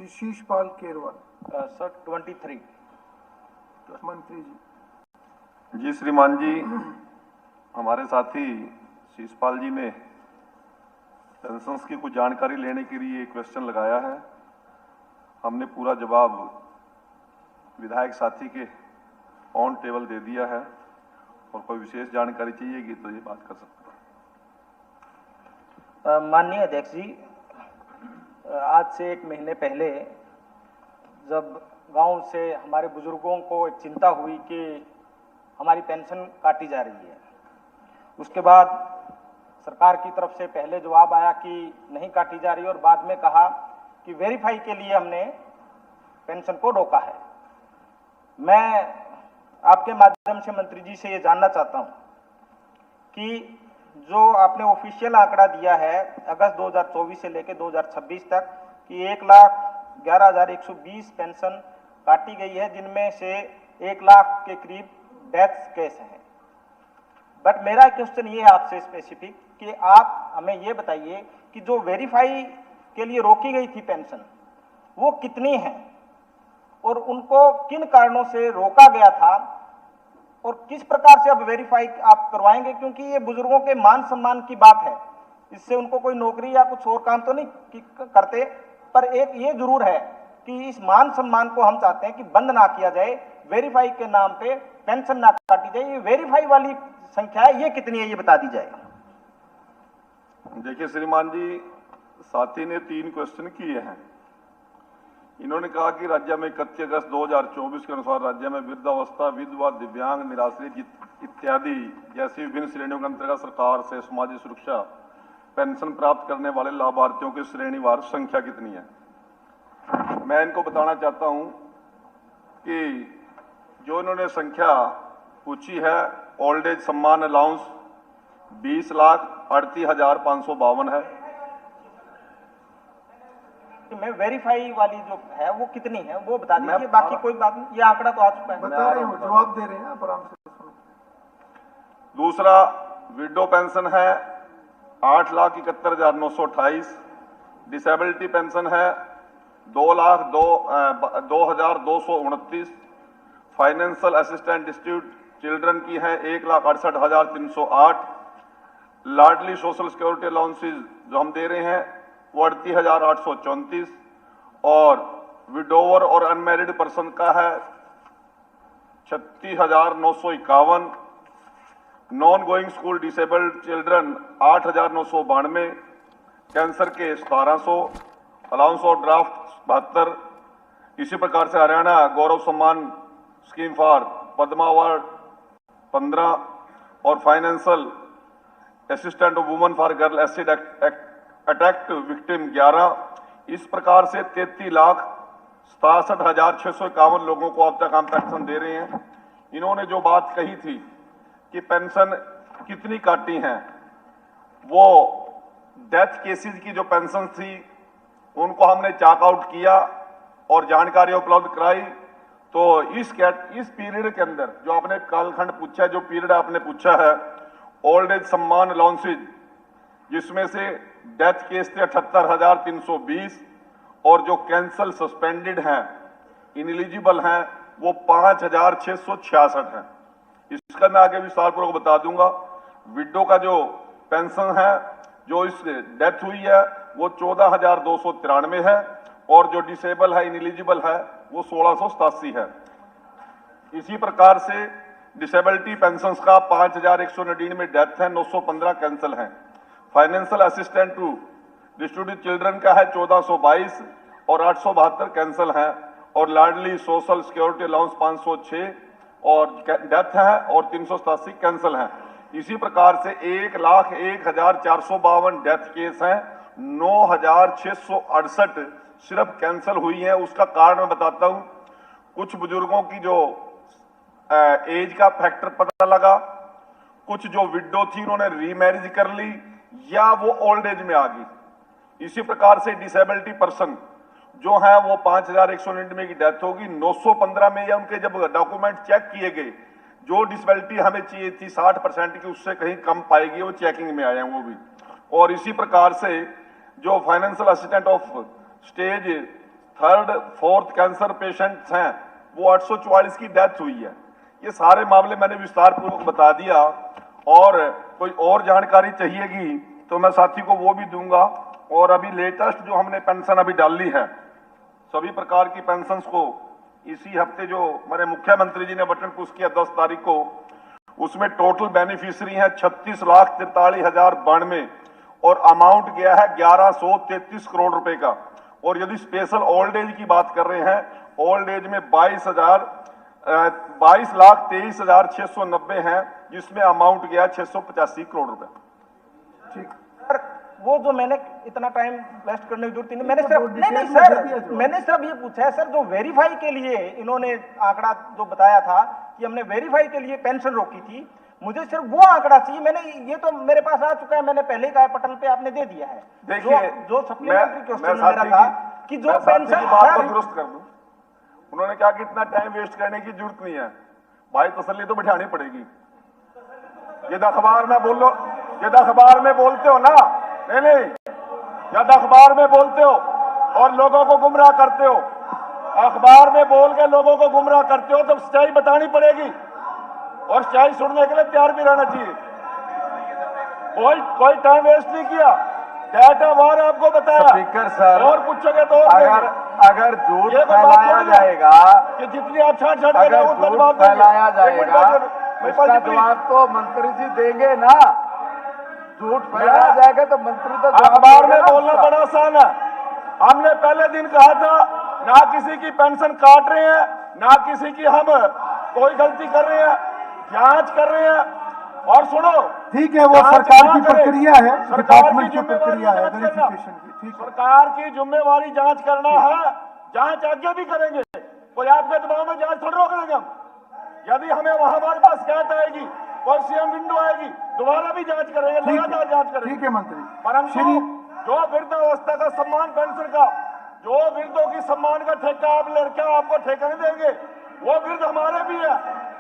जी Sheeshpal केरवाल। Sir 23। मंत्री जी। जी श्रीमान जी, हमारे साथी शीशपाल जी ने पेंशन्स की कुछ जानकारी लेने के लिए क्वेश्चन लगाया है। हमने पूरा जवाब विधायक साथी के ऑन टेबल दे दिया है और कोई विशेष जानकारी चाहिएगी तो ये बात कर सकते हैं। माननीय अध्यक्ष जी, आज से 1 महीने पहले जब गांव से हमारे बुजुर्गों को एक चिंता हुई कि हमारी पेंशन काटी जा रही है, उसके बाद सरकार की तरफ से पहले जवाब आया कि नहीं काटी जा रही और बाद में कहा कि वेरीफाई के लिए हमने पेंशन को रोका है। मैं आपके माध्यम से मंत्री जी से ये जानना चाहता हूं कि जो आपने ऑफिशियल आंकड़ा दिया है अगस्त 2024 से लेकर 2026 तक कि 1,11,120 पेंशन काटी गई है, जिनमें से 1 लाख के करीब डेथ केस हैं। बट मेरा क्वेश्चन ये है आपसे स्पेसिफिक कि आप हमें ये बताइए कि जो वेरीफाई के लिए रोकी गई थी पेंशन वो कितनी है और उनको किन कारणों से रोका गया था और किस प्रकार से अब वेरीफाई आप करवाएंगे, क्योंकि ये बुजुर्गों के मान सम्मान की बात है। इससे उनको कोई नौकरी या कुछ और काम तो नहीं करते, पर एक ये जरूर है कि इस मान सम्मान को हम चाहते हैं कि बंद ना किया जाए, वेरीफाई के नाम पे पेंशन ना काटी जाए। ये वेरीफाई वाली संख्या है, ये कितनी है ये बता दी जाए। देखिए श्रीमान जी, साथी ने 3 क्वेश्चन किए हैं। इन्होंने कहा कि राज्य में 31 अगस्त 2024 के अनुसार राज्य में वृद्धावस्था, विधवा, दिव्यांग, निराश्रित इत्यादि जैसी विभिन्न श्रेणियों के अंतर्गत सरकार से सामाजिक सुरक्षा पेंशन प्राप्त करने वाले लाभार्थियों की श्रेणीवार संख्या कितनी है। मैं इनको बताना चाहता हूं कि जो इन्होंने संख्या पूछी है, ओल्ड एज सम्मान अलाउंस 20,38,552 है। मैं वेरीफाई वाली जो है वो कितनी है वो बता दीजिए, बाकी कोई बात नहीं, ये आंकड़ा तो आ चुका है। बता रहे हो, जवाब दे रहे हैं आप आराम से सुनो। दूसरा विडो पेंशन है 8,71,928। डिसेबिलिटी पेंशन है 2,02,229। फाइनेंशियल असिस्टेंट डिस्ट्रीब्यूट चिल्ड्रन की है 1,68,308। लाडली सोशल सिक्योरिटी अलाउंसेज जो हम दे रहे हैं वो 38,834 और विडोवर और अनमैरिड पर्सन का है 36,951। Non going school disabled children 8,992। Cancer के 1700। Allowance of draft 72। इसी प्रकार से हरियाणा गौरव सम्मान स्कीम फॉर पद्मा अवार्ड 15 और financial assistant of woman for girl acid attack victim 11। इस प्रकार से 33,67,651 लोगों को अब तक हम पेंशन दे रहे हैं। इन्होंने जो बात कही थी कि पेंशन कितनी काटी हैं, वो डेथ केसेस की जो पेंशन थी उनको हमने चेक आउट किया और जानकारी उपलब्ध कराई। तो इस पीरियड के अंदर जो आपने कालखंड पूछा है, जो पीरियड आपने पूछा है, ओल्ड एज सम्मान अलाउंसेज जिसमें से डेथ केस थे 78,320 और जो कैंसल सस्पेंडेड हैं, इनएलिजिबल हैं, वो 5,666 हैं। इसका मैं आगे विस्तारपूर्वक बता दूंगा। विडो का जो पेंशन है, जो इस डेथ हुई है, वो 14,293 है और जो डिसेबल है, इनएलिजिबल है, वो 1,687 है। इसी प्रकार से डिसेबिलिटी पेंशन का 5,199 में डेथ है, 915 कैंसल हैं। Financial assistant to distributed children का है 1422 और 872 कैंसल हैं और लाडली सोशल सिक्योरिटी अलाउंस 506 और डेथ है और 387 कैंसल हैं। इसी प्रकार से 1,01,452 डेथ केस हैं, 9,668 सिर्फ कैंसल हुई है। उसका कारण मैं बताता हूं। कुछ बुजुर्गों की जो एज का फैक्टर पता लगा, कुछ जो विडो थी उन्होंने रीमैरिज कर ली या वो ओल्ड एज में आ गई। इसी प्रकार से डिसेबिलिटी पर्सन जो है वो 5,199 की डेथ होगी, 915 में या उनके जब डॉक्यूमेंट चेक किए गए, जो डिसेबिलिटी हमें चाहिए थी 60% की, उससे कहीं कम पाएगी, वो चेकिंग में आए हैं वो भी। और इसी प्रकार से जो financial assistant of stage third fourth cancer patients हैं वो 844 की डेथ हुई है। ये सारे मामले मैंने विस्तार पूर्वक बता दिया, और कोई और जानकारी चाहिएगी तो मैं साथी को वो भी दूंगा। और अभी लेटेस्ट जो हमने पेंशन अभी डाली है, सभी प्रकार की पेंशन को इसी हफ्ते जो हमारे मुख्यमंत्री जी ने बटन पुश किया 10 तारीख को, उसमें टोटल बेनिफिशियरी है 36,43,092 और अमाउंट गया है 1133 करोड़ रुपए का। और यदि स्पेशल ओल्ड एज की बात कर रहे हैं, ओल्ड एज में 22,23,690 हैं, जिसमें अमाउंट गया 685 करोड़ रुपए। ठीक। सर वो जो मैंने इतना टाइम वेस्ट करने की जरूरत नहीं, मैंने सिर्फ नहीं डिटेल में सर, दे दिया जो। मैंने सिर्फ ये पूछा है सर, जो वेरीफाई के लिए इन्होंने आंकड़ा जो बताया था कि हमने वेरीफाई के लिए पेंशन रोकी थी, मुझे सिर्फ वो आंकड़ा चाहिए। मैंने ये तो मेरे पास आ चुका है, मैंने पहले ही कहा पटल पे आपने दे दिया है। देखिए, जो सप्लीमेंट्री क्वेश्चन मैं मेरा था कि जो पेंशन बात को दुरुस्त कर दूं, उन्होंने कहा कि इतना टाइम वेस्ट करने की जरूरत नहीं है भाई, तसल्ली तो बिठानी पड़ेगी। ये अखबार में बोल लो, ये अखबार में बोलते हो ना, नहीं जब अखबार में बोलते हो और लोगों को गुमराह करते हो, अखबार में बोल के लोगों को गुमराह करते हो, तो सच्चाई बतानी पड़ेगी और सच्चाई सुनने के लिए तैयार भी रहना चाहिए। कोई टाइम वेस्ट नहीं किया, डाटा वार आपको बताया। स्पीकर सर, और पूछोगे तो अगर झूठ फैलाया जाएगा कि जितनी आप छाट अगर झूठ फैलाया जाएगा उसका जवाब तो मंत्री जी देंगे ना। झूठ फैलाया जाएगा तो मंत्री तो अखबार में बोलना बड़ा आसान है। हमने पहले दिन कहा था ना किसी की पेंशन काट रहे हैं, ना किसी की हम कोई गलती कर रहे हैं, जांच कर रहे हैं। और सुनो, ठीक है, वो सरकार की प्रक्रिया है, डिपार्टमेंट की प्रक्रिया है वेरिफिकेशन की। ठीक है, सरकार की जिम्मेवारी जांच करना है, जांच आगे भी करेंगे, कोई आपके दबाव में जांच थोड़ी रोक देंगे हम। यदि हमें वहां हमारे पास शिकायत आएगी, कोई सीएम विंडो आएगी, दोबारा भी जांच करेंगे, लगातार जांच करेंगे। ठीक है मंत्री। परंतु जो वृद्धावस्था का सम्मान पेंशन का, जो वृद्धों की सम्मान का ठेका आप लड़के आपको ठेका नहीं देंगे, वो वृद्ध हमारे भी है,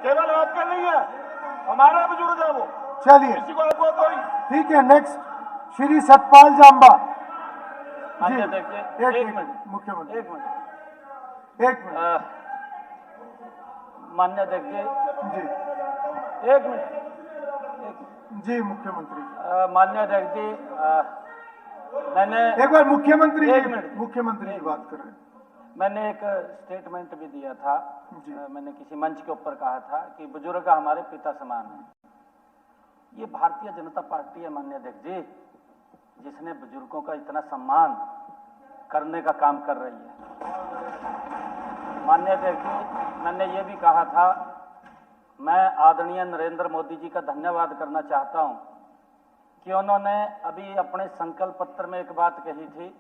केवल आपके नहीं है, हमारे बुजुर्ग है वो। चलिए किसी को आपको कोई ठीक है। नेक्स्ट श्री सतपाल जांबा जी। एक मिनट मुख्यमंत्री, एक मिनट एक मिनट मान्य अध्यक्ष जी। एक मिनट जी मुख्यमंत्री, मान्य अध्यक्ष जी, मैंने एक बार मुख्यमंत्री एक जी, मिनट। मुख्यमंत्री जी बात कर रहे हैं। मैंने एक स्टेटमेंट भी दिया था, जी। मैंने किसी मंच के ऊपर कहा था कि बुजुर्ग हमारे पिता समान हैं। ये भारतीय जनता पार्टी है माननीय अध्यक्ष जी, जिसने बुजुर्गों का इतना सम्मान करने का काम कर रही है। माननीय अध्यक्ष जी, मैंने ये भी कहा था, मैं आदरणीय नरेंद्र मोदी जी का धन्यवाद करना चाहता हूं कि उन्होंने अभी अपने संकल्प पत्र में एक बात कही थी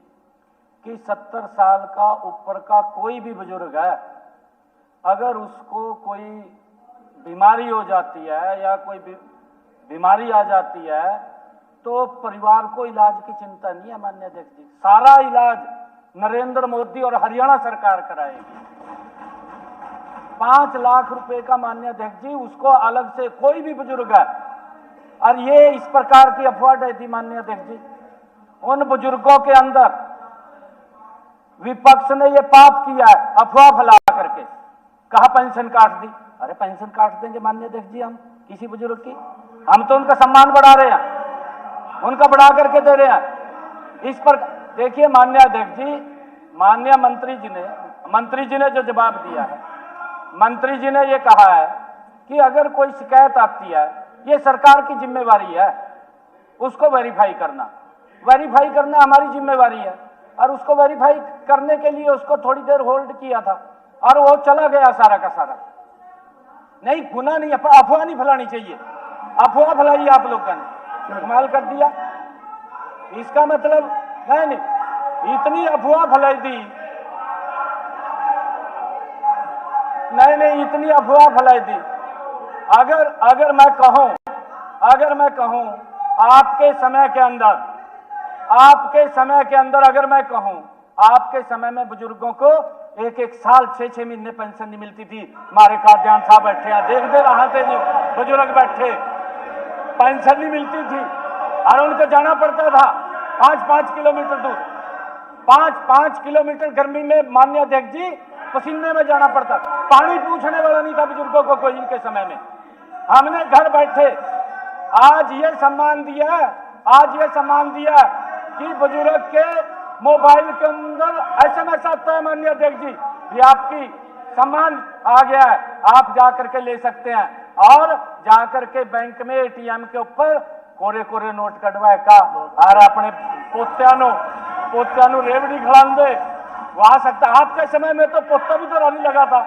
कि 70 साल का ऊपर का कोई भी बुजुर्ग है, अगर उसको कोई बीमारी हो जाती है या कोई बीमारी आ जाती है तो परिवार को इलाज की चिंता नहीं है माननीय अध्यक्ष जी, सारा इलाज नरेंद्र मोदी और हरियाणा सरकार कराएगी। 5 लाख रुपए का माननीय अध्यक्ष जी, उसको अलग से कोई भी बुजुर्ग है। और ये इस प्रकार की अफवाह दी थी माननीय अध्यक्ष जी, उन बुजुर्गों के अंदर विपक्ष ने ये पाप किया है, अफवाह फैला करके कहा पेंशन काट दी। अरे पेंशन काट देंगे माननीय अध्यक्ष जी हम किसी बुजुर्ग की? हम तो उनका सम्मान बढ़ा रहे हैं, उनका बढ़ा करके दे रहे हैं। इस पर देखिए माननीय अध्यक्ष जी, माननीय मंत्री जी ने जो जवाब दिया है, मंत्री जी ने ये कहा है कि अगर कोई शिकायत आती है, ये सरकार की जिम्मेवारी है उसको वेरीफाई करना हमारी जिम्मेवारी है। और उसको वेरीफाई करने के लिए उसको थोड़ी देर होल्ड किया था और वो चला गया सारा का सारा। नहीं, गुना नहीं, अफवाह नहीं फैलानी चाहिए, अफवाह फैलाई आप लोगों ने, कमाल कर दिया। इसका मतलब नहीं, इतनी अफवाह फैलाई दी, नहीं इतनी अफवाह फैलाई दी। अगर मैं कहूं आपके समय के अंदर अगर मैं कहूं, आपके समय में बुजुर्गों को 1-1 साल 6-6 महीने पेंशन नहीं मिलती थी। हमारे काद्यान साहब बैठे हैं, देखते रहा थे जो बुजुर्ग बैठे, पेंशन नहीं मिलती थी और उनको जाना पड़ता था 5-5 किलोमीटर दूर। 5 किलोमीटर गर्मी में माननीय अध्यक्ष जी पसीने में जाना पड़ता, पानी पूछने वाला नहीं था बुजुर्गों को कोई इनके समय में। हमने घर बैठे आज ये सम्मान दिया कि बुजुर्ग के मोबाइल के अंदर SMS आता है माननीय अध्यक्ष जी, ये आपकी सम्मान आ गया है, आप जाकर के ले सकते हैं। और जाकर के बैंक में ATM के ऊपर कोरे नोट कटवाए का और अपने पोत्यानो रेवड़ी खिला दे, वो आ सकता। आपके समय में तो पोता भी तो रानी लगा था।